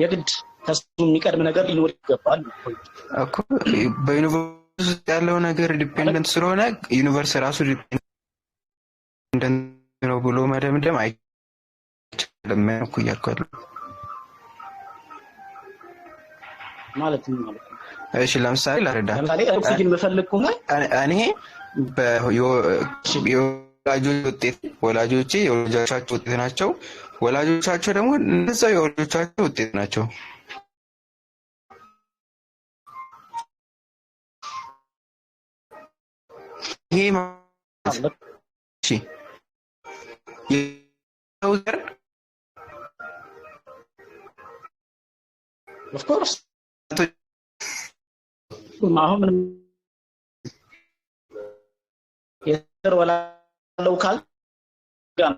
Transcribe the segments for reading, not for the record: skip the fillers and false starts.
የግድ ከሱ የሚቀድም ነገር ሊኖር ይገባል እኮ በዩኒቨርስ ያለው ነገር ዲፔንደንት ስለሆነ ዩኒቨርስ ራሱ ዲፔንደንት ነው ብሎ መደምደም አይቻልም እኮ እያልኩ ማለት ነው። እሺ ለምሳሌ ላረዳ ለምሳሌ ኦክሲጅን በፈልግ ከሆነ እኔ ወላጆቼ የወላጆቻቸው ውጤት ናቸው። ወላጆቻቸው ደግሞ እነዛው የወላጆቻቸው ውጤት ናቸው። ይሄ ማለት እሺ የውዘር of course ማሁን የዘር ወላለው ካል ጋር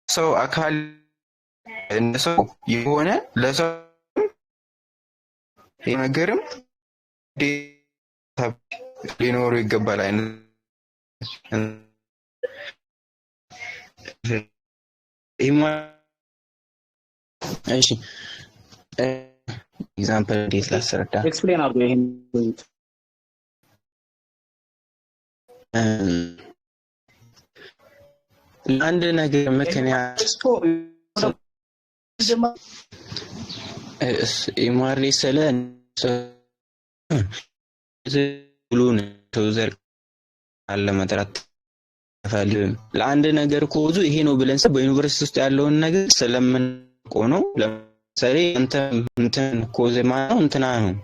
ሰው አካል እንደሰው የሆነ ለሰው የነገርም ሊኖሩ ይገባል አይነት እሺ ኤግዛምፕል ዲስ ላስረዳ ኤክስፕሌን አድርጎ ይሄን አንድ ነገር ምክንያት ኢማሪ ሰለ ሁሉን ተውዘር አለ መጥራት ፈልም ለአንድ ነገር ኮዙ ይሄ ነው ብለን በዩኒቨርሲቲ ውስጥ ያለውን ነገር ስለምንቆነው ለምሳሌ እንትን ኮዝ ማነው እንትና ነው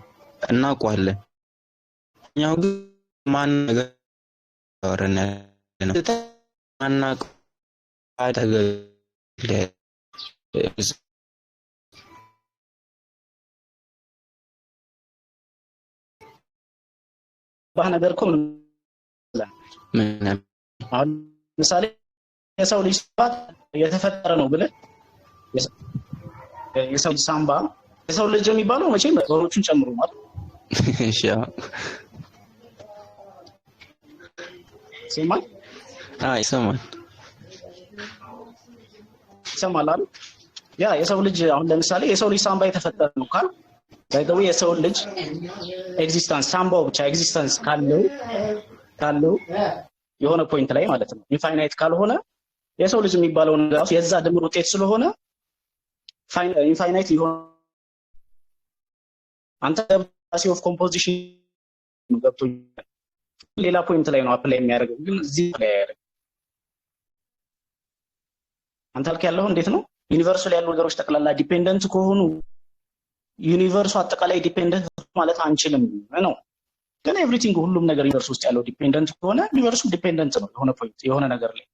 እናውቀዋለን እኛው ግን ማን ነገር ወረነ ነው ማናቅ አደገለ ነገር እኮ ምን አሁን ምሳሌ የሰው ልጅ ስባት የተፈጠረ ነው ብለ የሰው ሳምባ የሰው ልጅ የሚባለው መቼም ዶሮቹን ጨምሮ ማለት እሺ ሰማይ ሰማይ ሰማላል ያ የሰው ልጅ አሁን ለምሳሌ የሰው ልጅ ሳምባ የተፈጠረ ነው ካል ባይዘው የሰው ልጅ ኤግዚስተንስ ሳምባው ብቻ ኤግዚስተንስ ካለው የሆነ ፖይንት ላይ ማለት ነው ኢንፋይናይት ካልሆነ የሰው ልጅ የሚባለው ነገር የዛ ድምር ውጤት ስለሆነ ኢንፋይናይት ይሆን አንተ ሲ ኦፍ ኮምፖዚሽን ገብቶ ሌላ ፖይንት ላይ ነው አፕላይ የሚያደርገው ግን እዚህ ላይ ያደርግ አንተ አልከ ያለው እንዴት ነው ዩኒቨርሱ ላይ ያሉ ነገሮች ተቀላላ ዲፔንደንት ከሆኑ ዩኒቨርሱ አጠቃላይ ዲፔንደንት ማለት አንችልም ነው ግን ኤቭሪቲንግ ሁሉም ነገር ዩኒቨርስ ውስጥ ያለው ዲፔንደንት ከሆነ ዩኒቨርሱ ዲፔንደንት ነው የሆነ ፖይንት የሆነ ነገር ላይ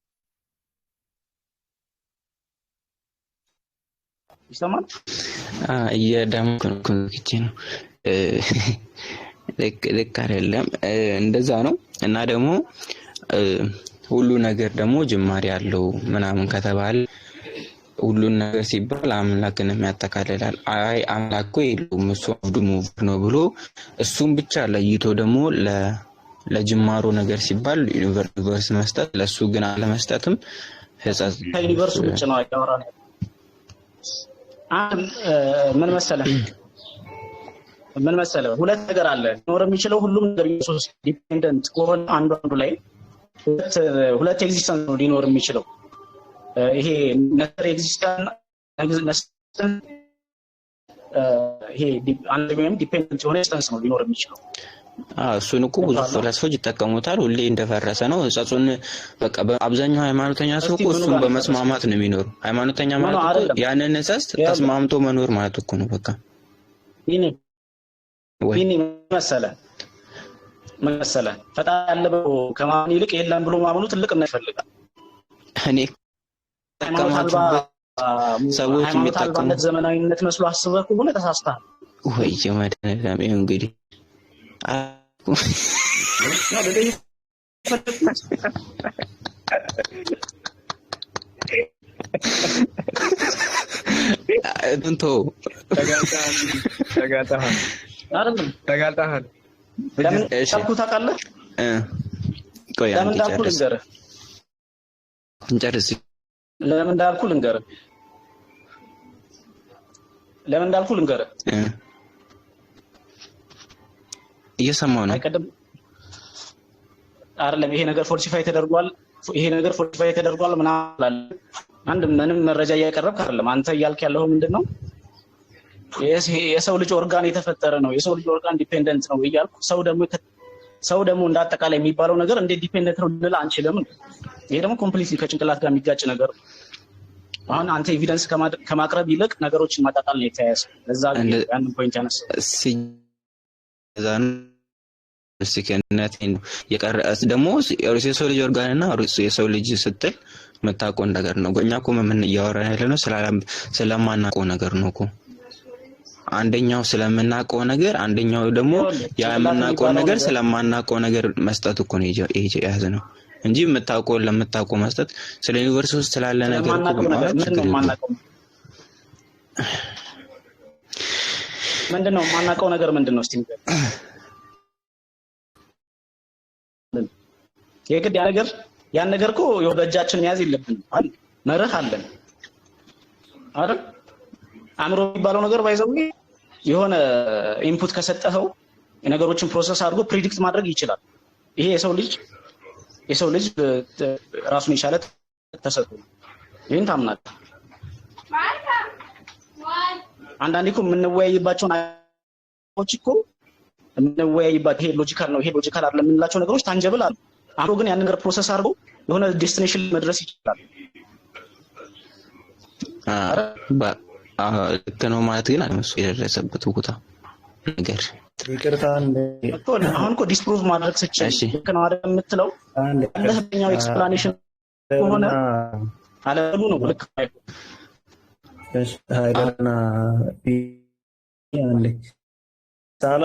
ይሰማል የደምኩንኩ ነው ልክ አይደለም እንደዛ ነው እና ደግሞ ሁሉ ነገር ደግሞ ጅማሬ ያለው ምናምን ከተባለ ሁሉን ነገር ሲባል አምላክን የሚያጠቃልላል አይ አምላክ የለውም እሱ አብዱሙ ነው ብሎ እሱም ብቻ ለይቶ ደግሞ ለጅማሮ ነገር ሲባል ዩኒቨርስ መስጠት ለሱ ግን አለመስጠትም ህፃጽ ዩኒቨርሱ ብቻ ነው ያወራን ምን መሰለህ ሁለት ነገር አለ ኖር የሚችለው ሁሉም ነገር ኢየሱስ ዲፔንደንት ከሆነ አንዱ ላይ ሁለት ኤግዚስተንስ ነው ሊኖር የሚችለው ይሄ ነተር ኤግዚስተንስ ይሄ አንድ ወይም ዲፔንደንት የሆነ ኤግዚስተንስ ነው ሊኖር የሚችለው እሱን እኮ ብዙ ፈላስፎች ይጠቀሙታል ሁሌ እንደፈረሰ ነው ህፃጹን በቃ በአብዛኛው ሃይማኖተኛ ሰው እኮ እሱን በመስማማት ነው የሚኖር ሃይማኖተኛ ማለት እኮ ያንን ነሳስ ተስማምቶ መኖር ማለት እኮ ነው በቃ ይሄን መሰለ ፈጣሪ ያለው ከማን ይልቅ የለም ብሎ ማምኑ ትልቅ ነው ይፈልጋል እኔ ሰዎች የሚጠቀሙት ዘመናዊነት መስሎ አስበህ ከሆነ ተሳስተሃል ወይ የማደረም እንግዲህ እንቶ ተጋልጠሃል አይደለም ተጋልጠሃል። ለምን እሺ እንዳልኩ ታውቃለህ? ቆይ ለምን አንተ እንዳልኩ ጨርስ ልንገርህ። እንጨርስ። ለምን እንዳልኩ ልንገርህ። ለምን እንዳልኩ ልንገርህ። እየሰማሁ ነው። አይቀድም አይደለም ይሄ ነገር ፎልሲፋይ ተደርጓል፣ ይሄ ነገር ፎልሲፋይ ተደርጓል ምናምን አለ። አንድ ምንም መረጃ እያቀረብክ አይደለም። አንተ እያልክ ያለው ምንድነው? የሰው ልጅ ኦርጋን የተፈጠረ ነው፣ የሰው ልጅ ኦርጋን ዲፔንደንት ነው እያልኩ ሰው ደግሞ እንዳጠቃላይ የሚባለው ነገር እንዴት ዲፔንደንት ነው ልንል አንችልም። ይሄ ደግሞ ኮምፕሊትሊ ከጭንቅላት ጋር የሚጋጭ ነገር ነው። አሁን አንተ ኤቪደንስ ከማቅረብ ይልቅ ነገሮችን ማጣጣል ነው የተያያዘ። ለዛ ያንን ፖይንት ያነሳ ሲከነት የቀረስ ደግሞ የሰው ልጅ ኦርጋን እና የሰው ልጅ ስትል መታቆ ነገር ነው። እኛ እኮ ምን እያወራን ያለ ነው? ስለማናውቀው ነገር ነው እኮ። አንደኛው ስለምናውቀው ነገር፣ አንደኛው ደግሞ ያምናውቀው ነገር ስለማናውቀው ነገር መስጠት እኮ ነው የያዘ ነው እንጂ የምታውቀው ለምታውቀው መስጠት ስለ ዩኒቨርስ ውስጥ ስላለ ነገር እኮ ምንድነው የማናውቀው ነገር ምንድነው? እስቲ የግድ ያን ነገር እኮ በእጃችን መያዝ የለብንም አይደል? መርህ አለን አይደል? አእምሮ የሚባለው ነገር ባይዘው የሆነ ኢንፑት ከሰጠኸው የነገሮችን ፕሮሰስ አድርጎ ፕሪዲክት ማድረግ ይችላል። ይሄ የሰው ልጅ ራሱን የቻለ ተሰጥቶ ይሄን ታምናለህ? አንዳንዴ እኮ የምንወያይባቸውን ነገሮች እኮ የምንወያይባቸው ይሄ ሎጂካል ነው ይሄ ሎጂካል አይደለም የምንላቸው ነገሮች ታንጀብል አሉ። አሁን ግን ያን ነገር ፕሮሰስ አድርጎ የሆነ ዴስቲኔሽን መድረስ ይችላል። ልክ ነው ማለት ግን አለመሱ የደረሰበት ቦታ ነገር ይቅርታ አሁን እኮ ዲስፕሩቭ ማድረግ ስችል ልክ ነው አይደል የምትለው ለህኛው ኤክስፕላኔሽን ሆነ አለሉ ነው ልክ እሺ ሃይደና አንዴ ሳላ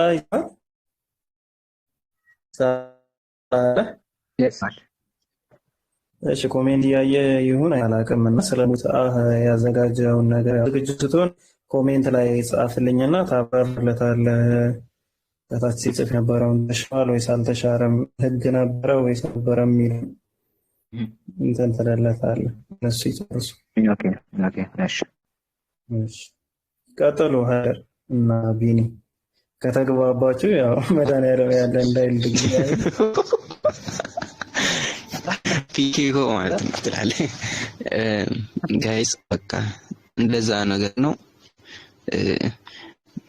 እሺ ኮሜንት ያየ ይሁን አላውቅም እና ስለሙት ያዘጋጀውን ነገር ዝግጅቱን ኮሜንት ላይ ጻፍልኝና ታብራራለታለህ። ከታች ሲጽፍ የነበረውን ተሻለ ወይስ አልተሻረም፣ ህግ ነበረ ወይስ አልነበረም የሚል እንትን ትላለታለህ። እነሱ ይጨርሱ። ኦኬ እሺ ቀጥሉ። ሀይር እና ቢኒ ከተግባባችሁ ያው መድኃኒዓለም ያለ እንዳይል ድግኛ ፒኬኮ ማለት ነው ትላለህ። ጋይስ በቃ እንደዛ ነገር ነው።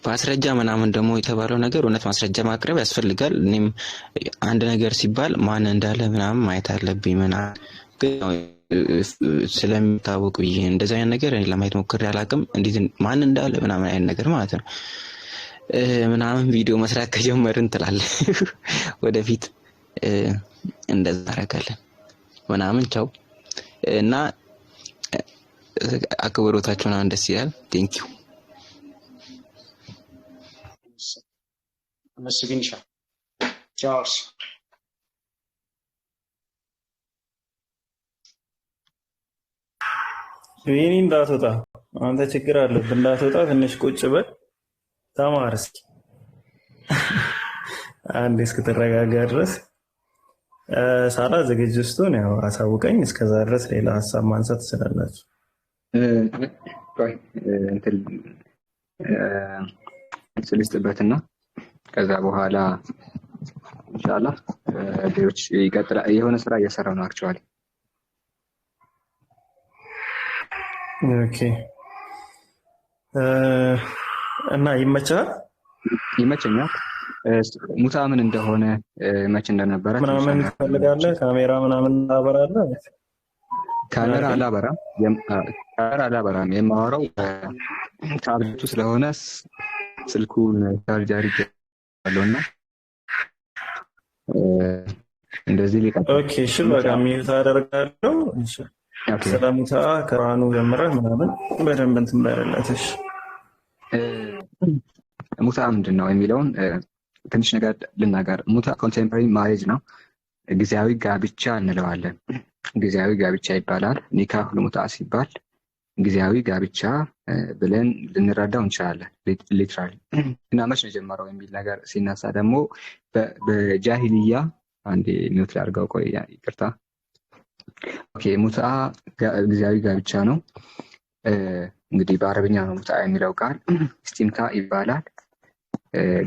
ማስረጃ ምናምን ደግሞ የተባለው ነገር እውነት ማስረጃ ማቅረብ ያስፈልጋል። እኔም አንድ ነገር ሲባል ማን እንዳለ ምናምን ማየት አለብኝ ምናምን ግን ስለሚታወቅ ብዬ እንደዛ አይነት ነገር እኔ ለማየት ሞክሬ አላውቅም። እንዴት ማን እንዳለ ምናምን አይነት ነገር ማለት ነው ምናምን ቪዲዮ መስራት ከጀመርን ትላለህ ወደፊት እንደዛ አደርጋለን ምናምን ቻው እና አክብሮታችሁን አሁን ደስ ይላል። ቴንክ ዩ መስግንሻ ቻውስ ቢኒ እንዳትወጣ አንተ ችግር አለብህ እንዳትወጣ ትንሽ ቁጭ በል ተማር እስኪ አንዴ እስክትረጋጋ ድረስ ሳላ ዝግጅቱን ያው አሳውቀኝ። እስከዛ ድረስ ሌላ ሀሳብ ማንሳት ትችላላችሁ። ቆይ እንትን ስልስጥበትና ከዛ በኋላ ኢንሻአላህ ሌሎች ይቀጥላል። የሆነ ስራ እየሰራው ነው አክቹአሊ። ኦኬ እና ይመቸኛል። ሙታ ምን እንደሆነ መች እንደነበረ ምናምን ትፈልጋለህ? ካሜራ ምናምን ታበራለህ? ካሜራ አላበራም። የማወራው ታብሌቱ ስለሆነ ስልኩን ቻርጅ አድርጌዋለሁና እንደዚህ ሊቀጥል። ኦኬ እሺ በቃ ሚውት አደርጋለሁ። እሺ ስለ ሙታ ከራኑ ጀምረህ ምናምን በደንብ እንትን በለለት። እሺ ሙታ ምንድን ነው የሚለውን ትንሽ ነገር ልናገር። ሙታ ኮንቴምፖራሪ ማሬጅ ነው። ጊዜያዊ ጋብቻ እንለዋለን። ጊዜያዊ ጋብቻ ይባላል። ኒካሁል ሙትዓ ሲባል ጊዜያዊ ጋብቻ ብለን ልንረዳው እንችላለን ሊትራሊ። እና መች ነው የጀመረው የሚል ነገር ሲነሳ ደግሞ በጃሂልያ አንዴ ሚውት ላድርገው፣ ቆይ ይቅርታ። ኦኬ ሙትዓ ጊዜያዊ ጋብቻ ነው። እንግዲህ በአረብኛ ነው ሙትዓ የሚለው ቃል ኢስቲምታ ይባላል።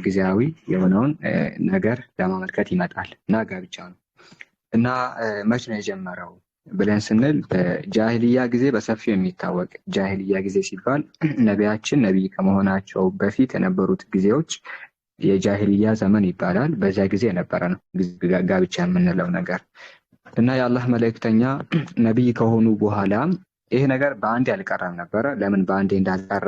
ጊዜያዊ የሆነውን ነገር ለማመልከት ይመጣል እና ጋብቻ ነው። እና መች ነው የጀመረው ብለን ስንል በጃሂልያ ጊዜ በሰፊው የሚታወቅ። ጃሂልያ ጊዜ ሲባል ነቢያችን ነቢይ ከመሆናቸው በፊት የነበሩት ጊዜዎች የጃሂልያ ዘመን ይባላል። በዚያ ጊዜ የነበረ ነው ጋብቻ የምንለው ነገር እና የአላህ መልእክተኛ ነቢይ ከሆኑ በኋላ ይሄ ነገር በአንዴ አልቀረም ነበረ። ለምን በአንዴ እንዳልቀረ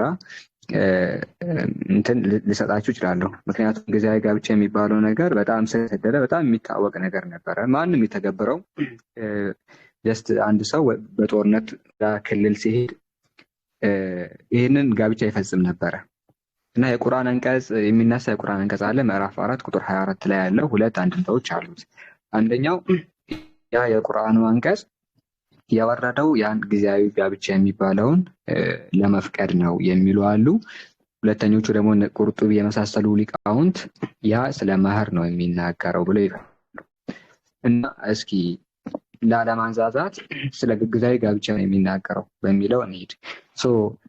እንትን ልሰጣችሁ እችላለሁ። ምክንያቱም ጊዜያዊ ጋብቻ የሚባለው ነገር በጣም ስለተሰደደ በጣም የሚታወቅ ነገር ነበረ። ማንም የተገበረው ጀስት አንድ ሰው በጦርነት ክልል ሲሄድ ይህንን ጋብቻ ይፈጽም ነበረ እና የቁርአን አንቀጽ የሚነሳ የቁርአን አንቀጽ አለ። ምዕራፍ 4 ቁጥር 24 ላይ ያለው ሁለት አንድምታዎች አሉት። አንደኛው ያ የቁርአኑ አንቀጽ ያወረደው ያን ጊዜያዊ ጋብቻ የሚባለውን ለመፍቀድ ነው የሚሉ አሉ። ሁለተኞቹ ደግሞ ቁርጡቢ የመሳሰሉ ሊቃውንት ያ ስለ መህር ነው የሚናገረው ብለው ይላሉ። እና እስኪ ላለማንዛዛት ስለ ጊዜያዊ ጋብቻ ነው የሚናገረው በሚለው እንሂድ።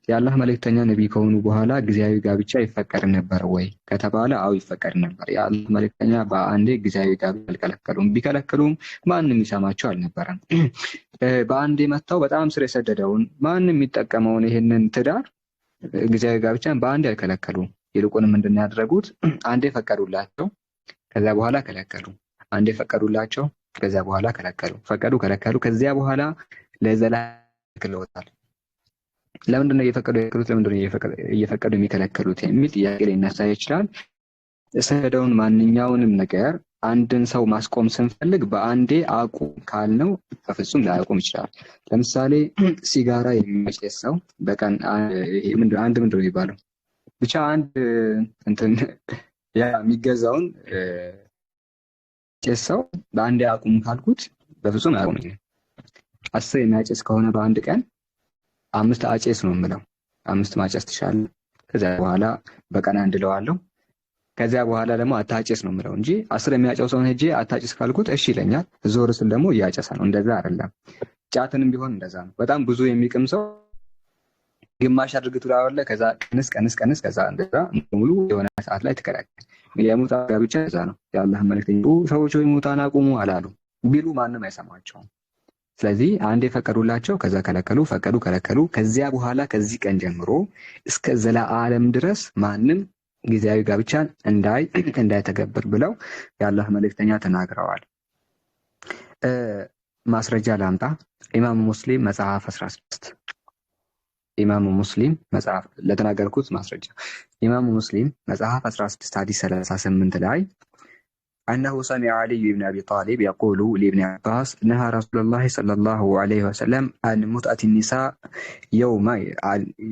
የአላህ መልእክተኛ ነቢይ ከሆኑ በኋላ ጊዜያዊ ጋብቻ ይፈቀድ ነበር ወይ ከተባለ አዎ ይፈቀድ ነበር። የአላህ መልእክተኛ በአንዴ ጊዜያዊ ጋብቻ አልከለከሉም። ቢከለክሉም ማንም የሚሰማቸው አልነበረም። በአንዴ መጥተው በጣም ስር የሰደደውን ማንም የሚጠቀመውን ይህንን ትዳር ጊዜያዊ ጋብቻን በአንዴ አልከለከሉም። ይልቁንም ምንድን ነው ያደረጉት? አንዴ ፈቀዱላቸው፣ ከዚያ በኋላ ከለከሉ። አንዴ ፈቀዱላቸው፣ ከዚያ በኋላ ከለከሉ። ፈቀዱ፣ ከለከሉ፣ ከዚያ በኋላ ለዘላለም ክለውታል። ለምንድን ነው እየፈቀዱ የከለከሉት? ለምንድን ነው እየፈቀዱ የሚከለከሉት የሚል ጥያቄ ሊነሳ ይችላል። የሰደደውን ማንኛውንም ነገር አንድን ሰው ማስቆም ስንፈልግ በአንዴ አቁም ካልነው በፍጹም ላያቆም ይችላል። ለምሳሌ ሲጋራ የሚያጨስ ሰው በቀን አንድ ምንድን ነው የሚባለው ብቻ አንድ እንትን ያ የሚገዛውን ጨስ ሰው በአንዴ አቁም ካልኩት በፍጹም አያቆመኝም። 10 የሚያጨስ ከሆነ በአንድ ቀን 5 አጨስ ነው የምለው። 5 ማጨስ ትችላለህ። ከዚያ በኋላ በቀን አንድ እለዋለሁ። ከዚያ በኋላ ደግሞ አታጨስ ነው የምለው እንጂ 10 የሚያጨሰውን ሄጄ አታጨስ ካልኩት እሺ ይለኛል። ዞር ስል ደግሞ እያጨሰ ነው። እንደዛ አይደለም። ጫትንም ቢሆን እንደዛ ነው። በጣም ብዙ የሚቅም ሰው ግማሽ አድርግ ትላለህ፣ ከዛ ቀንስ ከዛ እንደዛ ሙሉ የሆነ ሰዓት ላይ ትከራከራለህ። የሙትዓ ጋብቻ እንደዛ ነው። የአላህ መልእክተኛ ሰዎች ወይ ሙትዓን አቁሙ አላሉ ቢሉ ማንም አይሰማቸውም። ስለዚህ አንዴ ፈቀዱላቸው፣ ከዛ ከለከሉ፣ ፈቀዱ፣ ከለከሉ። ከዚያ በኋላ ከዚህ ቀን ጀምሮ እስከ ዘላለም ድረስ ማንም ጊዜያዊ ጋብቻን እንዳይተገብር ብለው የአላህ መልእክተኛ ተናግረዋል። ማስረጃ ላምጣ። ኢማሙ ሙስሊም መጽሐፍ 16 ኢማሙ ሙስሊም መጽሐፍ ለተናገርኩት ማስረጃ ኢማሙ ሙስሊም መጽሐፍ 16 ሐዲስ 38 ላይ أنه سمع علي بن أبي طالب يقول لابن عباس نهى رسول الله صلى الله عليه وسلم عن متعة النساء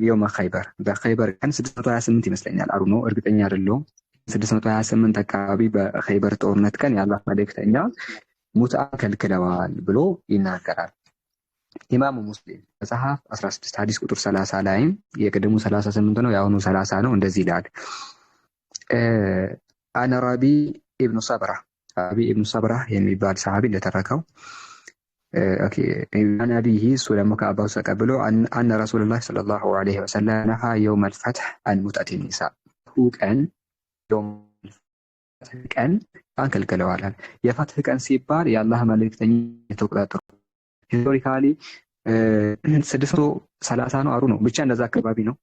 يوم خيبر بخيبر كان 628 ይመስለኛል አሩኖ እርግጠኛ አይደለሁም 628 አካባቢ በኸይበር ጦርነት ቀን የአላህ መልእክተኛ ሙትዓ ከልክለዋል ብሎ ይናገራል። ኢማሙ ሙስሊም መጽሐፍ 16 ሐዲስ ቁጥር 30 ላይ የቀደሙ 38 ነው ያሁኑ 30 ነው። እንደዚህ ይላል አነ ረቢ ኢብኑ ሰብራ የሚባል ሰሃቢ እንደተረከው ኦኬ አናቢሂ እሱ ደግሞ ከአባቱ ተቀብሎ አነ ረሱላህ ሰለላሁ ዐለይሂ ወሰለም ነሃ የውም አልፈትህ አን ሙትዓት ኒሳ ቀን አንከልክለዋል። የፈትህ ቀን ሲባል የአላህ መልእክተኛ የተቆጣጠሩ ሂስቶሪካሊ 630 ነው አሩ ነው ብቻ እንደዛ አካባቢ ነው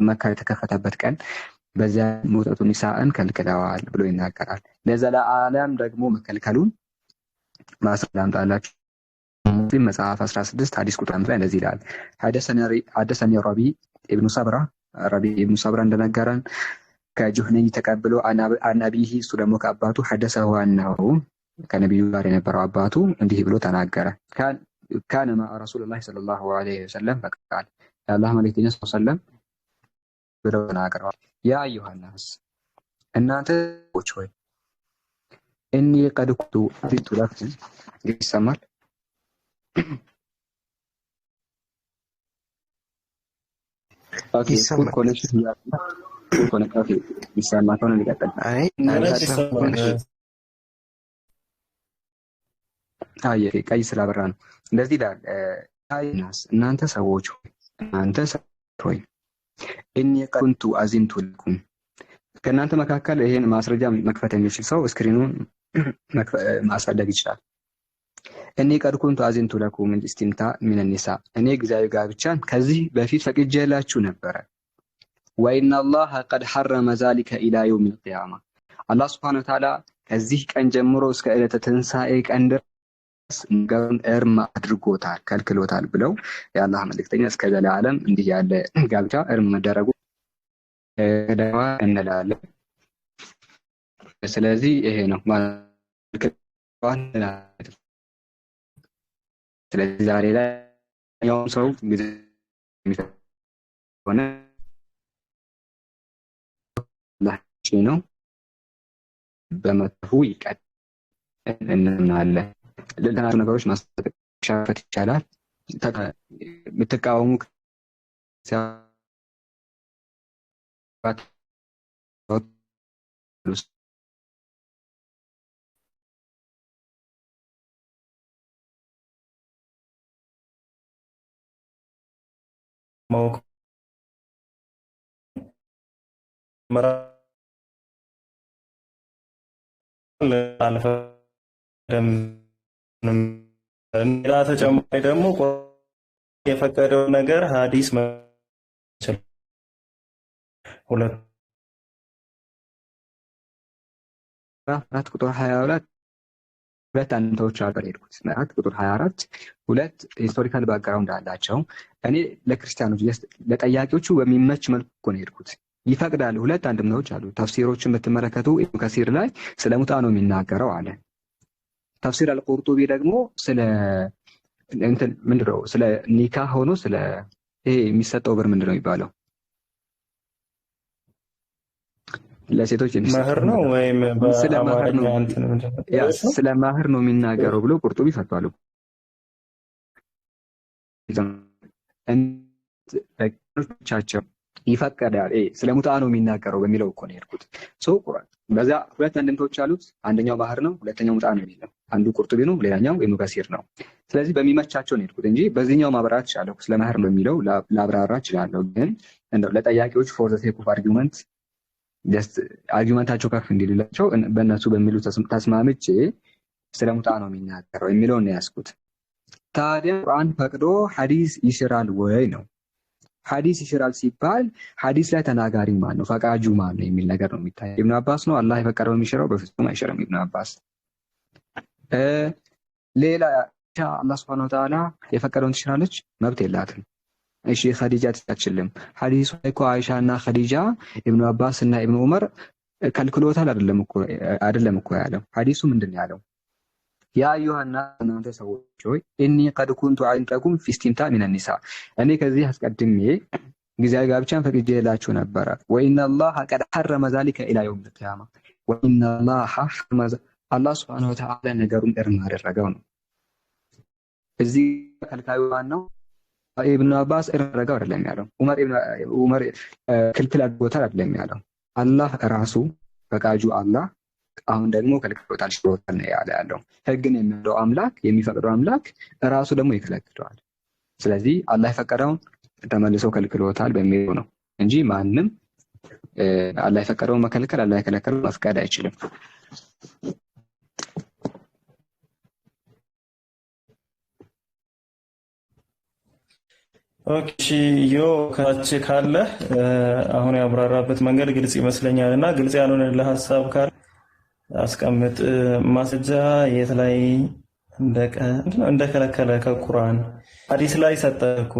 መካ የተከፈተበት ቀን። በዚያ ሙትዓቱ ኒሳእን ከልክለዋል ብሎ ይናገራል። ለዘላለም ደግሞ መከልከሉን ማስረጃ ታላችሁ ሙስሊም መጽሐፍ 16 ሐዲስ ቁጥር 5 ላይ እንደዚህ ይላል ሐደሰኒ ረቢ ኢብኑ ሰብራ እንደነገረን ከጁህነኝ ተቀብሎ አናቢሂ እሱ ደግሞ ከአባቱ ሐደሰሁ አነሁ ከነቢዩ ጋር የነበረው አባቱ እንዲህ ብሎ ተናገረ። ካነ ማ ረሱሉላህ ሰለላሁ ዐለይሂ ወሰለም ፈቃል የአላህ መልእክተኛ ሰለላሁ ዐለይሂ ወሰለም ብለው ተናግረዋል። ያ አዩሃ ናስ እናንተ ሰዎች ሆይ እኒ ቀድ ኩንቱ አዚንቱ ለኩም ይሰማል። ኦኬ ፉል ኮኔክሽን ይሰማ ከሆነ ሊቀጥል። ቀይ ስላበራ ነው እንደዚህ ይላል። እናንተ ሰዎች ሆይ እኒ ቀድ ኩንቱ አዚንቱ ለኩም። ከእናንተ መካከል ይሄን ማስረጃ መክፈት የሚችል ሰው ስክሪኑን ማሳደግ ይችላል። እኔ ቀድ ኩንቱ አዚንቱ ለኩም ኢስቲምታ ሚን ኒሳ፣ እኔ ጊዜያዊ ጋብቻን ከዚህ በፊት ፈቅጄላችሁ ነበረ። ወኢነ አላህ ቀድ ሐረመ ዛሊከ ኢላ የውም ልቅያማ፣ አላህ ስብሐነሁ ወተዓላ ከዚህ ቀን ጀምሮ እስከ ዕለተ ትንሣኤ ቀን ድረስ ነገሩን እርም አድርጎታል፣ ከልክሎታል ብለው የአላህ መልእክተኛ እስከ ዘላለም እንዲህ ያለ ጋብቻ እርም መደረጉ ደዋ እንላለን። ስለዚህ ይሄ ነው ማለት። ስለዚህ ዛሬ ላይ ያውም ሰው ጊዜ ሆነ ነው በመጥፉ ይቀጥ እናለን። ለተናገሩ ነገሮች ማስተካከል ይቻላል። የምትቃወሙ ሌላ ተጨማሪ ደግሞ የፈቀደው ነገር ሐዲስ መችል ምዕራፍ ቁጥር 22 ሁለት አንተዎች አልበር ሄድኩት። ምዕራፍ ቁጥር 24 ሁለት ሂስቶሪካል ባክግራውንድ አላቸው። እኔ ለክርስቲያኖች ለጠያቂዎቹ በሚመች መልኩ እኮ ነው ሄድኩት። ይፈቅዳል። ሁለት አንድምታዎች አሉ። ተፍሲሮችን ብትመለከቱ ኢብኑ ከሲር ላይ ስለ ሙታ ነው የሚናገረው አለ። ተፍሲር አልቁርጡቢ ደግሞ ስለ እንትን ምንድነው ስለ ኒካህ ሆኖ ስለ ይሄ የሚሰጠው ብር ምንድነው የሚባለው ለሴቶች መህር ነው ወይም በአማርኛ እንትን ምንድነው ስለ መህር ነው የሚናገረው ብሎ ቁርጡቢ ፈቷል። እንቻቸው ይፈቀዳል። ስለ ሙታ ነው የሚናገረው በሚለው እኮ ነው የሄድኩት። ቁርአን በዛ ሁለት አንድምቶች አሉት። አንደኛው ባህር ነው፣ ሁለተኛው ሙታ ነው የሚለው። አንዱ ቁርጡቢ ነው፣ ሌላኛው ኢብኑ ከሲር ነው። ስለዚህ በሚመቻቸው ነው የሄድኩት እንጂ በዚህኛው ማብራራት እችላለሁ። ስለ መህር በሚለው ላብራራ እችላለሁ። ግን እንደው ለጠያቂዎች ፎር ዘ ሴክ ኦፍ አርጊውመንት ጀስት አርጊውመንታቸው ከፍ እንዲልላቸው በእነሱ በሚሉ ተስማምቼ ስለ ሙታ ነው የሚናገረው የሚለውን ነው ያዝኩት። ታዲያ ቁርአን ፈቅዶ ሐዲስ ይሽራል ወይ ነው። ሐዲስ ይሽራል ሲባል ሐዲስ ላይ ተናጋሪ ማን ነው? ፈቃጁ ማን ነው የሚል ነገር ነው የሚታየው። ኢብኑ አባስ ነው አላህ የፈቀደው የሚሽረው? በፍጹም አይሽርም ኢብኑ አባስ። ሌላ አላህ Subhanahu Wa Ta'ala የፈቀደውን ትሽራለች? መብት የላትም። እሺ ኸዲጃ ትችልም። ሐዲሱ ላይ እኮ አይሻና ኸዲጃ ኢብኑ አባስ እና ኢብኑ ዑመር ከልክሎታል አይደለም እኮ ያለው። ሐዲሱ ምንድነው ያለው? ያ አዩሃና እናንተ ሰዎች ሆይ እኒ ቀድ ኩንቱ ዐንደኩም ፊ ኢስቲምታ ሚን ኒሳ፣ እኔ ከዚህ አስቀድሜ ጊዜያዊ ጋብቻን ፈቅጄላችሁ ነበረ። ወኢነ አላህ ቀድ ሐረመ ዛሊከ ኢላ የውም ልቅያማ፣ ወኢነ አላህ ሱብሓነሁ ወተዓላ ነገሩን እርም አደረገው ነው። እዚህ ከልካዩ ማን ነው? ኢብኑ አባስ እርም አደረገው አይደለም ያለው። ዑመር ክልክል አድርጎታል አይደለም ያለው። አላህ ራሱ ፈቃጁ አላህ አሁን ደግሞ ከልክሎታል ሽሮታል ነው ያለው። ህግን የሚወደው አምላክ የሚፈቅደው አምላክ ራሱ ደግሞ ይከለክለዋል። ስለዚህ አላህ የፈቀደውን ተመልሶ ከልክሎታል በሚለው ነው እንጂ ማንም አላህ የፈቀደውን መከልከል አላህ የከለከለውን መፍቀድ አይችልም። ኦኬ ካች ካለ አሁን ያብራራበት መንገድ ግልጽ ይመስለኛልና ግልጽ ያልሆነልህ ሐሳብ ካለ አስቀምጥ። ማስረጃ የት ላይ እንደከለከለ ከቁርአን ሐዲስ ላይ ሰጠኩ።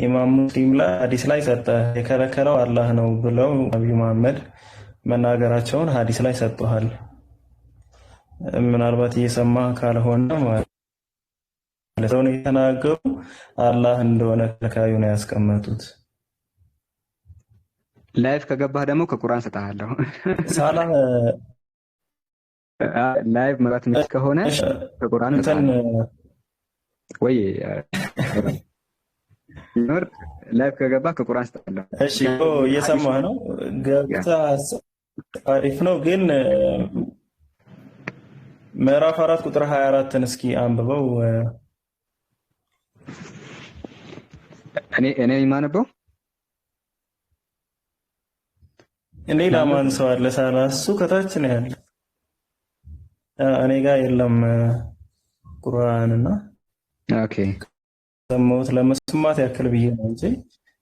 ኢማም ሙስሊም ላይ ሐዲስ ላይ ሰጠ የከለከለው አላህ ነው ብለው ነብዩ መሐመድ መናገራቸውን ሐዲስ ላይ ሰጥቷል። ምናልባት እየሰማ ካልሆነ ማለት ነው የተናገሩ አላህ እንደሆነ ከልካዩ ነው ያስቀመጡት። ላይፍ ከገባህ ደግሞ ከቁርአን ሰጣለሁ። ሳላህ ላይቭ መግባት የምትችል ከሆነ ከቁርአን እንትን ወይ ይኖር ላይቭ ከገባ ከቁርአን ስጣለሁ። እሺ እየሰማህ ነው? ገብተህ አሪፍ ነው። ግን ምዕራፍ 4 ቁጥር 24ን እስኪ አንብበው። እኔ የማነበው እኔ ለማን ሰው አለ ሳላ እሱ ከታች ነው ያለ። እኔ ጋር የለም ቁርአንና ኦኬ ሰማሁት ለመስማት ያክል ብዬ ነው እንጂ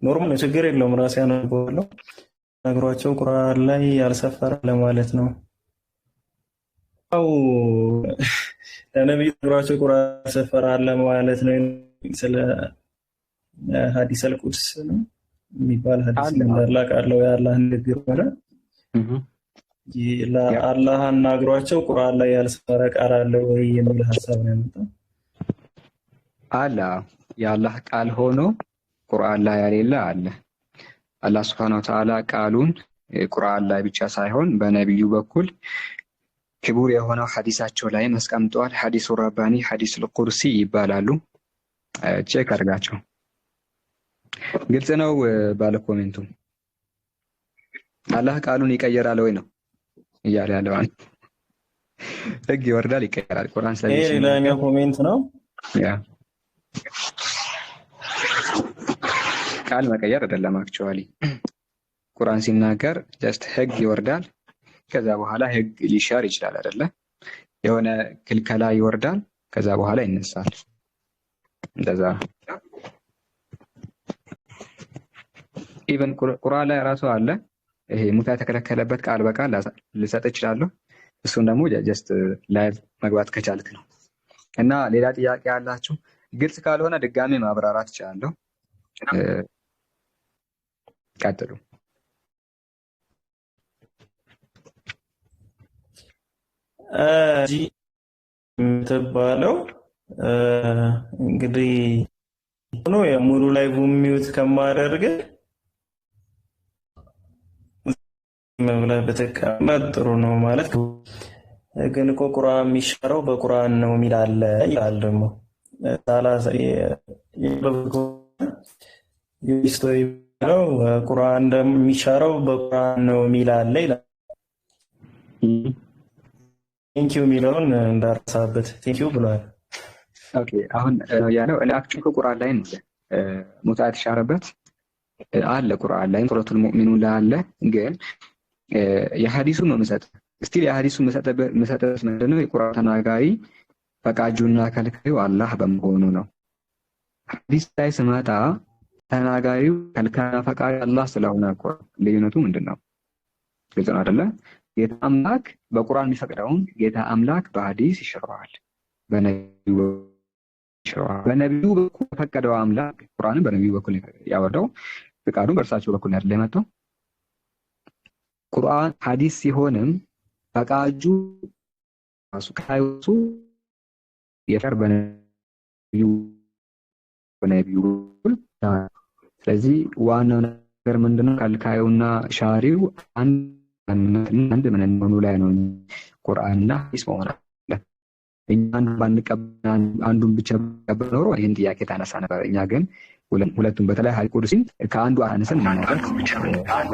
ኖርማል ነው፣ ችግር የለውም። ራሴ አነበዋለሁ። ነግሯቸው ቁርአን ላይ ያልሰፈረ ለማለት ነው። አው ለነብዩ ነግሯቸው ቁርአን ያልሰፈረ ለማለት ነው። ስለ ሐዲስ አልቁድስ ነው የሚባል ሐዲስ እንዳላቅ አለው ያላህ ንግግር ማለት ለአላህ አናግሯቸው ቁርአን ላይ ያልሰፈረ ቃል አለ ወይ የሚል ሐሳብ ነው ያመጣው። አላ የአላህ ቃል ሆኖ ቁርአን ላይ ያሌለ አለ። አላህ Subhanahu Wa Ta'ala ቃሉን ቁርአን ላይ ብቻ ሳይሆን በነብዩ በኩል ክቡር የሆነው ሐዲሳቸው ላይ አስቀምጠዋል። ሐዲሱ ረባኒ፣ ሐዲስ አልቁርሲ ይባላሉ። ቼክ አድርጋቸው። ግልጽ ነው። ባለ ኮሜንቱ አላህ ቃሉን ይቀየራል ወይ ነው እያለ ያለው። ህግ ይወርዳል ይቀየራል። ቁርአን ስለዚህ ይሄ ሌላኛው ኮሜንት ነው። ያ ቃል መቀየር አይደለም። አክቹአሊ ቁርአን ሲናገር ጀስት ህግ ይወርዳል። ከዛ በኋላ ህግ ሊሻር ይችላል አይደለ? የሆነ ክልከላ ይወርዳል፣ ከዛ በኋላ ይነሳል። እንደዛ ኢቨን ቁርአን ላይ ራሱ አለ። ይሄ ሙታ የተከለከለበት ቃል በቃል ልሰጥ እችላለሁ። እሱን ደግሞ ጀስት ላይቭ መግባት ከቻልክ ነው። እና ሌላ ጥያቄ ያላችሁ ግልጽ ካልሆነ ድጋሜ ማብራራት እችላለሁ። ቀጥሉ። እጂ የምትባለው እንግዲህ ሆኖ የሙሉ ላይ ሚውት ከማደርግ መብላ በተቀመጥ ጥሩ ነው ማለት። ግን እኮ ቁርአን የሚሻረው በቁርአን ነው የሚል አለ ይላል። ደግሞ ታላሳ ይስቶይ ነው ቁርአን የሚሻረው በቁርአን ነው የሚል አለ ይላል። ቴንኪው የሚለውን እንዳረሳበት ቴንኪው ብሏል። ኦኬ አሁን ያለው አክቹዋሊ ቁርአን ላይ ነው ሙታ የተሻረበት አለ። ቁርአን ላይ ሱረቱል ሙእሚኑን ላይ አለ። ግን የሐዲሱን ነው መሰጠ ስቲል የሐዲሱን መሰጠት ምንድነው? የቁርአን ተናጋሪ ፈቃጁና ከልካዩ አላህ በመሆኑ ነው። ሐዲስ ላይ ስመጣ ተናጋሪው ከልካዩና ፈቃጁ አላህ ስለሆነ ልዩነቱ ምንድነው? ግልጽ ነው አይደለ? ጌታ አምላክ በቁርአን የሚፈቅደውን ጌታ አምላክ በሐዲስ ይሽረዋል፣ በነብዩ ይሽረዋል። በነብዩ በኩል የፈቀደው አምላክ ቁርአንን በነብዩ በኩል ያወርደው ፍቃዱን በእርሳቸው በኩል አይደለም የመጣው። ቁርአን ሐዲስ ሲሆንም ፈቃጁ ራሱ ካይሱ የፈር በነብዩ በኩል። ስለዚህ ዋናው ነገር ምንድነው? ከልካዩና ሻሪው አንድ ምን እንደሆኑ ላይ ነው ቁርአንና ሐዲስ መሆን አለ። እኛን ባንቀበል አንዱን ብቻ ቀበል ኖሮ ይሄን ጥያቄ ታነሳ ነበር። እኛ ግን ሁለቱም በተለይ ሐዲስ ቁርሲን ከአንዱ አነሰን እናደርግ ከአንዱ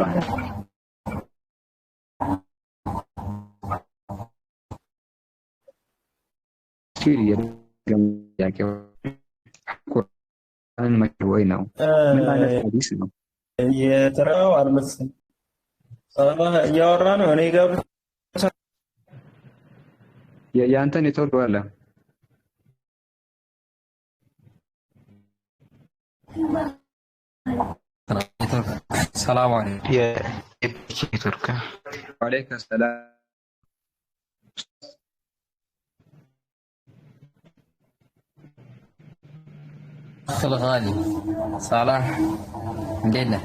ሲል የጥያቄው ቁርአን ወይ ነው ምን አይነት ሐዲስ ነው የተራው አልመሰለም። እያወራ ነው እኔ ጋር የአንተን ኔትወርክ አለ። ሰላም አለይኩም። የኔትወርክ ወአለይኩም ሰላም። አልጋሊ ሰላም እንዴት ነህ?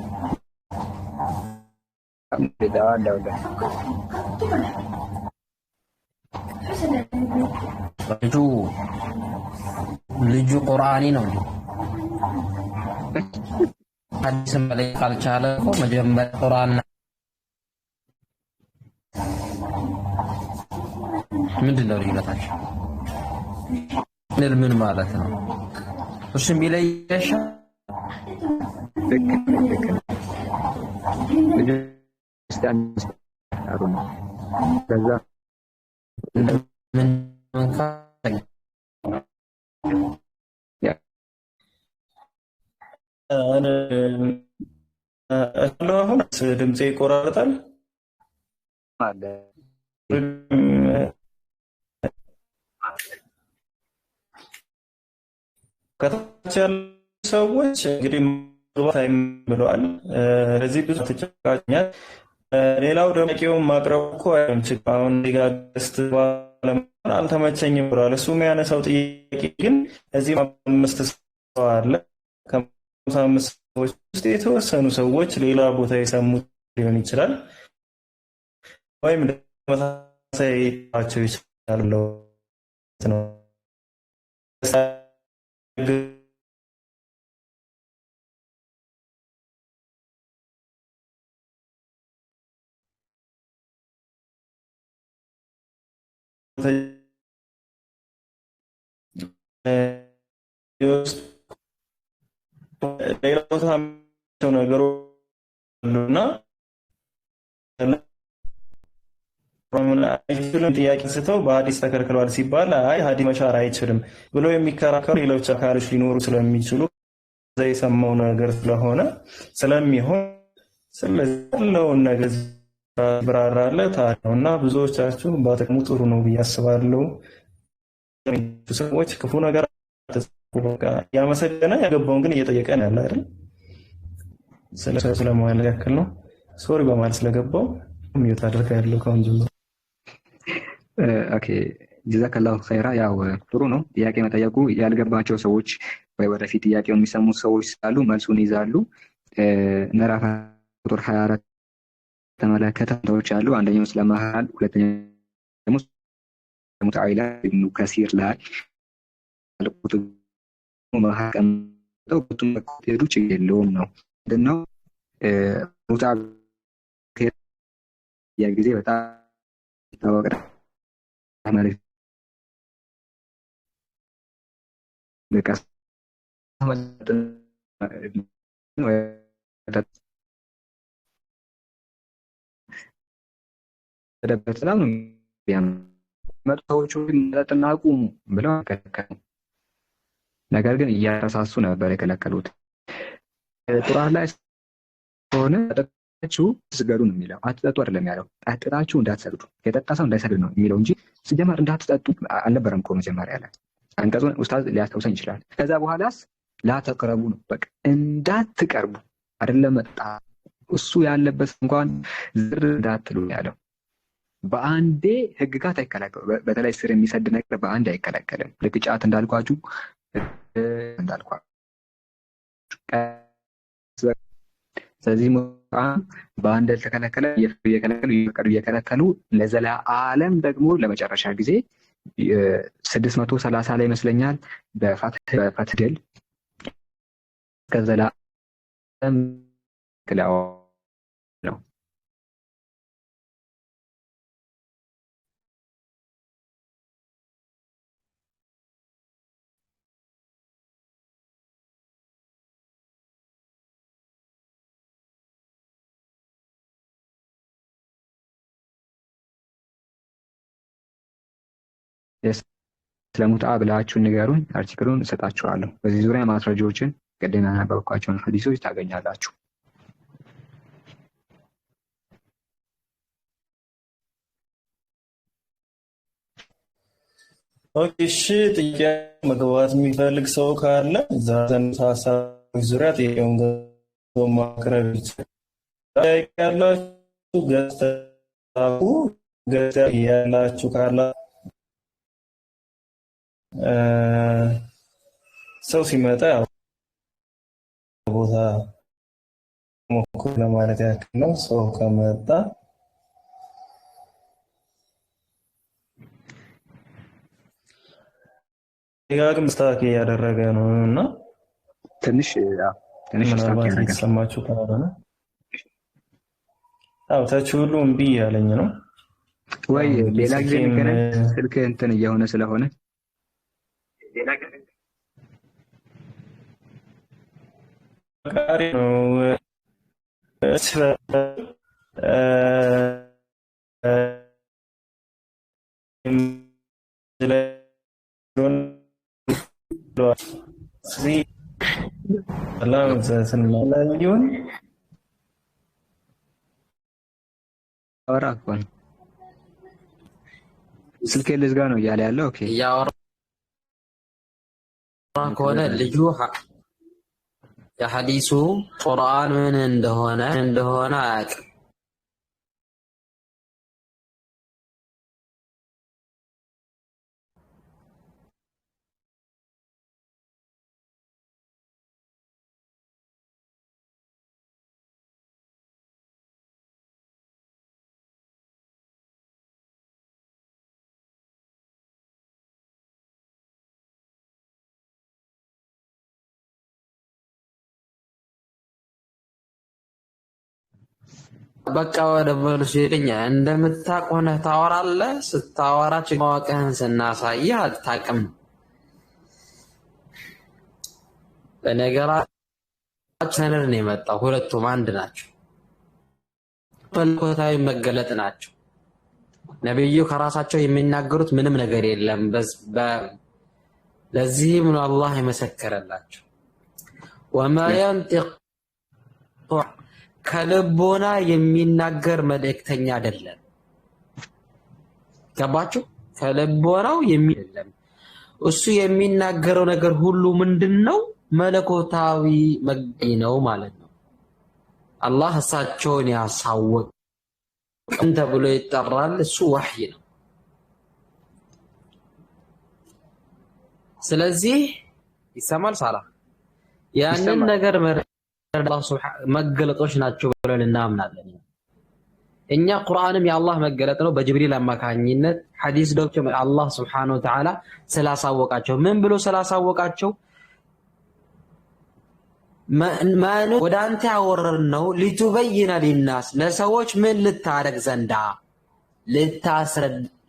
ልጁ ቁርአኒ ነው። ሐዲስ መለይ ካልቻለ እኮ መጀመሪያ ቁርአን ምንድነው ልዩነታቸው? ምን ማለት ነው? እሱም ቢለየሽ ከዛ ምን አሁን ድምጼ ይቆራረጣል አለ ከታች ያሉ ሰዎች እንግዲህ መግባት ብለዋል። ለዚህ ብዙ ተጨቃጭኛል። ሌላው ደግሞ ጥያቄውን ማቅረቡ እኮ አይችል አሁን ሊጋስት አልተመቸኝም ብሏል። እሱ የሚያነሳው ጥያቄ ግን እዚህ 5 ሰው አለ። ከ5 ሰዎች ውስጥ የተወሰኑ ሰዎች ሌላ ቦታ የሰሙት ሊሆን ይችላል፣ ወይም ተመሳሳይ ቸው ይችላል ነው። ሌላ ቦታ ነገሮች አሉና አይችልም ጥያቄ ስተው በሐዲስ ተከልክሏል ሲባል አይ ሐዲስ መሻር አይችልም ብሎ የሚከራከሩ ሌሎች አካሎች ሊኖሩ ስለሚችሉ ዘይ የሰማው ነገር ስለሆነ ስለሚሆን ስለዚህ ነገር ብራራለ ታውና ብዙዎቻችሁ ባጥቅሙ ጥሩ ነው ብዬ አስባለሁ። ሰዎች ክፉ ነገር በቃ ያመሰገነ ያገባውን ግን እየጠየቀ ነው ያለ አይደል? ስለማለት ያክል ነው። ሶሪ በማለት ስለገባው ሚውት አድርጋለሁ ካሁን ጀምሮ። ኦኬ ጀዛከላሁ ኸይራ። ያው ጥሩ ነው ጥያቄ መጠየቁ። ያልገባቸው ሰዎች ወይ ወደፊት ጥያቄውን የሚሰሙ ሰዎች ስላሉ መልሱን ይዛሉ። ምዕራፍ ቁጥር 24 ተመለከተ ሰዎች አሉ። አንደኛው ስለማሃል፣ ሁለተኛው ደግሞ ሙታኢላ ኢብኑ ከሲር ላይ አልቁጥ መሐከም ተውቱም ሄዱ ችግር የለውም ነው። ምንድነው ሙታ ያ ጊዜ በጣም ታወቀ ማለት በቃ ተደበተላም ቢያም መጥተውቹ መጠጥና አቁሙ ብለው ከለከሉ። ነገር ግን እያረሳሱ ነበር የከለከሉት። ቁርአን ላይ ሆነ ተጠጣችሁ ትስገዱ ነው የሚለው። አትጠጡ አይደለም ያለው። አትጠጣችሁ እንዳትሰግዱ፣ የጠጣ ሰው እንዳይሰግድ ነው የሚለው እንጂ ሲጀመር እንዳትጠጡ አልነበረም እኮ መጀመሪያ ላይ። አንቀጹን ኡስታዝ ሊያስታውሰኝ ይችላል። ከዛ በኋላስ ላተቀረቡ ነው በቃ እንዳትቀርቡ አይደለም መጣ እሱ ያለበት እንኳን ዝር እንዳትሉ ያለው። በአንዴ ህግጋት አይከለከሉ። በተለይ ስር የሚሰድ ነገር በአንድ አይከለከልም። ልክ ጫት እንዳልኳችሁ ስለዚህ በአንድ ተከለከለ እየከለከሉ ለዘላለም ደግሞ ለመጨረሻ ጊዜ 630 ላይ ይመስለኛል በፈትደል ከዘላለም ክላው ነው። ስለሙታ ብላችሁ ንገሩን፣ አርቲክሉን እሰጣችኋለሁ። በዚህ ዙሪያ ማስረጃዎችን ቅድም ያነበብኳቸውን ሐዲሶች ታገኛላችሁ። ኦኬ እሺ፣ ጥያቄ መግባት የሚፈልግ ሰው ካለ እዛ ዘንድ ሀሳቦች ዙሪያ ጥያቄውን ማቅረብ ይችላል። ያላችሁ ገዝታ ያላችሁ ካላ ሰው ሲመጣ ቦታ ሞክሩ ለማለት ያክል ነው። ሰው ከመጣ ደጋግም ስታክ ያደረገ ነው እና ትንሽ ስታክ ያደረገ ሰማችሁ ካለ ነው። ታች ሁሉ እምቢ ያለኝ ነው። ወይ ሌላ ጊዜ እንገናኝ። ስልክ እንትን እየሆነ ስለሆነ ሌላ ጊዜ ነው ስልክ ልዝጋ ነው እያለ ያለው። ኦኬ እያወራ ከሆነ ልጁ የሐዲሱ ቁርአን ምን እንደሆነ አያውቅም። በቃ ወደ መልሱ ይልኛ እንደምታውቅ ሆነህ ታወራለህ። ስታወራ ማወቅህን ስናሳይህ አታውቅም። በነገራችን ነው የመጣው። ሁለቱም አንድ ናቸው፣ መለኮታዊ መገለጥ ናቸው። ነብዩ ከራሳቸው የሚናገሩት ምንም ነገር የለም። ለዚህም ነው አላህ የመሰከረላቸው ወማ ينطق ከልቦና የሚናገር መልእክተኛ አይደለም። ገባችሁ? ከልቦናው የሚለም እሱ የሚናገረው ነገር ሁሉ ምንድነው? መለኮታዊ መገኝ ነው ማለት ነው። አላህ እሳቸውን ያሳወቀ ተብሎ ይጠራል። እሱ ወህይ ነው። ስለዚህ ይሰማል ሳላ ያንን ነገር አላህ ሱብሓነሁ መገለጦች ናቸው ብለን እናምናለን። እኛ ቁርአንም የአላህ መገለጥ ነው በጅብሪል አማካኝነት፣ ሐዲስ ደግሞ አላህ ሱብሓነሁ ወተዓላ ስላሳወቃቸው። ምን ብሎ ስላሳወቃቸው? ማኑ ወደ አንተ ያወረድነው ሊቱበይነ ሊናስ ለሰዎች ምን ልታረግ ዘንዳ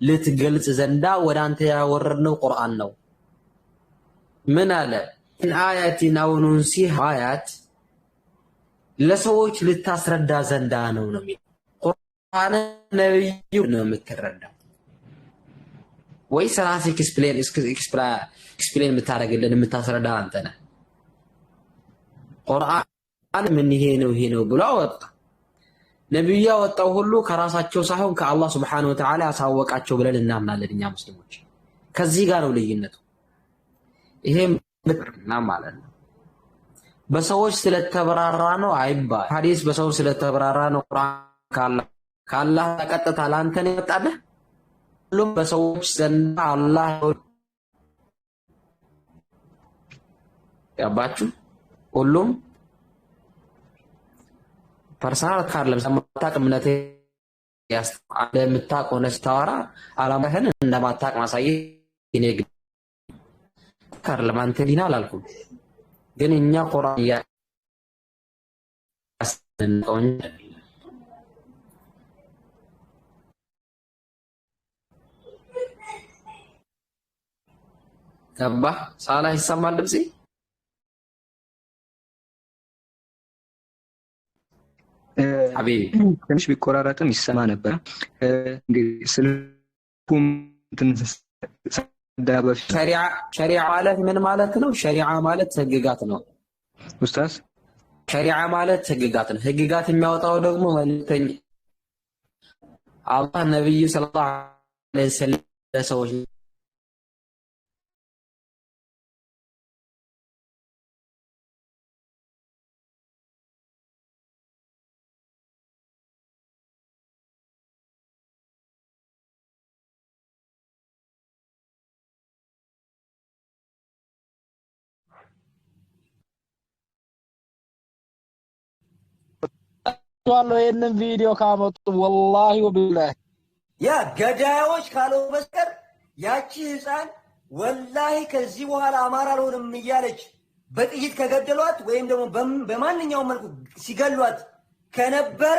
ልትገልጽ ዘንዳ ወደ አንተ ያወረድነው ቁርአን ነው። ምን አለ? አያቲን አው ኑንሲሃ አያት ለሰዎች ልታስረዳ ዘንዳ ነው የሚለው። ቁርአን ነብዩ ነው የምትረዳው ወይስ ራስህ ኤክስፕሌን የምታደርግልን የምታስረዳ አንተ ነህ? ቁርአን ምን ይሄ ነው ብሎ አወጣ። ነብዩ ያወጣው ሁሉ ከራሳቸው ሳይሆን ከአላህ Subhanahu Wa Ta'ala ያሳወቃቸው ብለን እናምናለን እኛ ሙስሊሞች። ከዚህ ጋር ነው ልዩነቱ። ይሄም ብርና ማለት ነው። በሰዎች ስለተበራራ ነው አይባል። ሐዲስ በሰዎች ስለተበራራ ነው ቁርአን ካላህ ቀጥታ ላንተ ነው የመጣልህ። ሁሉም በሰዎች ዘንድ አላህ ያባችሁ ሁሉም ፐርሰናል ካለም ሰማታቅ እምነቴ ያስተምራል የምታውቅ ሆነ ስታወራ አላማህን እንደማታውቅ ማሳየት እኔ ካርለም አንተ ዲና አላልኩም። ግን እኛ ቁርአን ያስተንቆኝ ገባ ሳላ ይሰማል ድምጼ ሐቢቢ ትንሽ ቢቆራረጥም ይሰማ ነበር። እንግዲህ ስልኩም ሸሪዓ ማለት ምን ማለት ነው? ሸሪዓ ማለት ህግጋት ነው ኡስታዝ። ሸሪዓ ማለት ህግጋት ነው። ህግጋት የሚያወጣው ደግሞ መልእክተኛ አላህ ነብዩ ሰለላሁ ዐለይሂ ወሰለም ለሰዎች ዋለው ይሄንን ቪዲዮ ካመጡ ወላሂ ወቢላሂ ያ ገዳዮች ካለው በስተቀር ያቺ ህፃን ወላሂ ከዚህ በኋላ አማራ አልሆንም እያለች በጥይት ከገደሏት ወይም ደግሞ በማንኛውም መልኩ ሲገሏት ከነበረ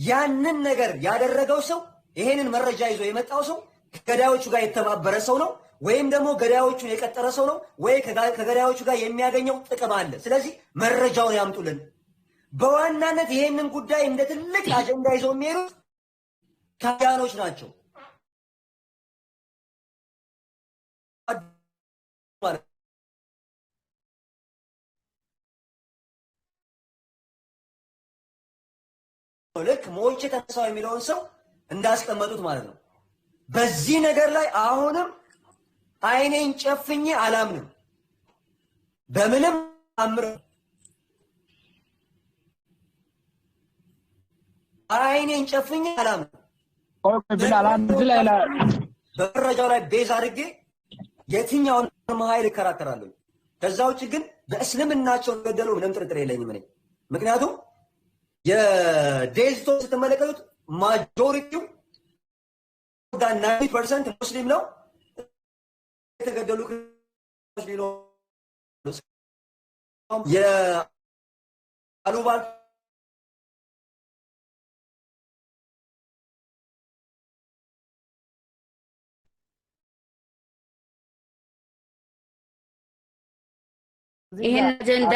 ያንን ነገር ያደረገው ሰው ይሄንን መረጃ ይዞ የመጣው ሰው ከገዳዮቹ ጋር የተባበረ ሰው ነው ወይም ደግሞ ገዳዮቹን የቀጠረ ሰው ነው ወይ ከገዳዮቹ ጋር የሚያገኘው ጥቅም አለ። ስለዚህ መረጃውን ያምጡልን። በዋናነት ይሄንን ጉዳይ እንደ ትልቅ አጀንዳ ይዘው የሚሄዱት ካህያኖች ናቸው። ልክ ሞቼ ተነሳው የሚለውን ሰው እንዳስቀመጡት ማለት ነው። በዚህ ነገር ላይ አሁንም አይኔን ጨፍኜ አላምንም። በምንም አምር አይኔን ጨፍኜ አላምንም። ቢላል አንድ ላይ በመረጃው ላይ ቤዝ አድርጌ የትኛውን ኃይል እከራከራለሁ። ከዛ ውጭ ግን በእስልምናቸው ገደሉ ምንም ጥርጥር የለኝም እኔ። ምክንያቱም የዴዝቶ ስትመለከቱት ማጆሪቲው 90% ሙስሊም ነው። የተገደሉ የአሉባል ይሄን አጀንዳ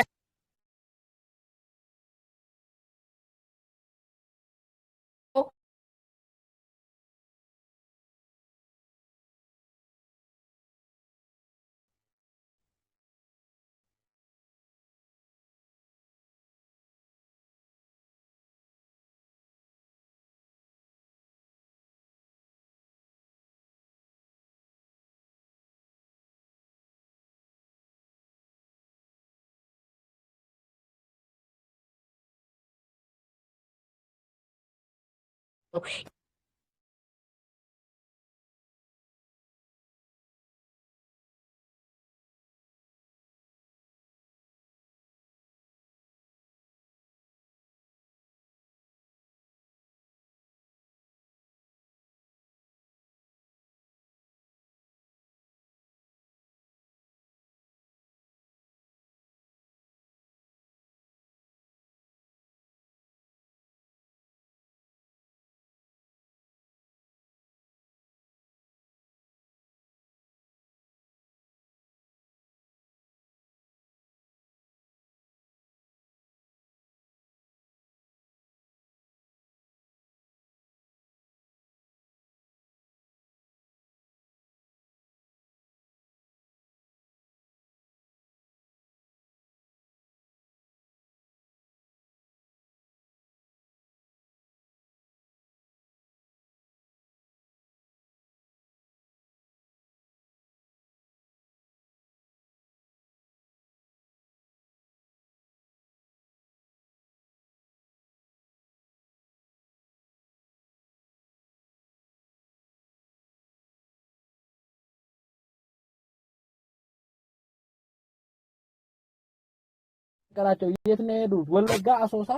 ቀራቸው የት ነው የሄዱት? ወለጋ፣ አሶሳ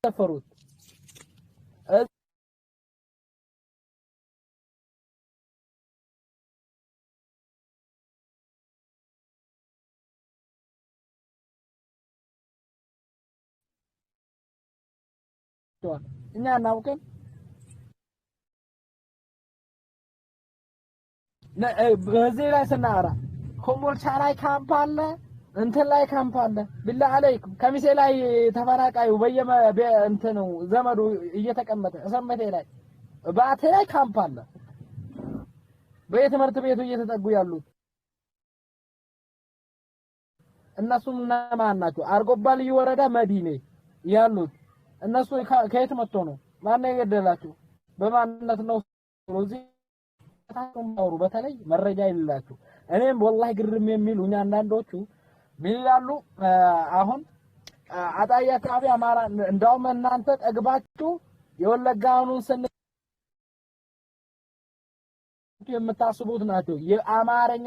ሰፈሩት። እኛ እናውቅም። በዚህ ላይ ስናወራ ኮምቦልቻ ላይ ካምፕ አለ፣ እንትን ላይ ካምፕ አለ። ቢላ አለይኩም ከሚሴ ላይ ተፈናቃዩ እንትኑ ዘመዱ እየተቀመጠ ሰመቴ ላይ ባቴ ላይ ካምፕ አለ። በየትምህርት ቤቱ እየተጠጉ ያሉት እነሱም እነማን ናቸው? አርጎባ ልዩ ወረዳ መዲኔ ያሉት እነሱ ከየት መጥቶ ነው? ማን የገደላቸው? በማንነት ነው? ስለዚህ ታውሩ በተለይ መረጃ ይላችሁ። እኔም ወላሂ ግርም የሚሉኝ አንዳንዶቹ ምን ይላሉ? አሁን አጣያ አካባቢ አማራ እንደውም እናንተ ጠግባችሁ የወለጋውኑን ስን የምታስቡት ናቸው። የአማርኛ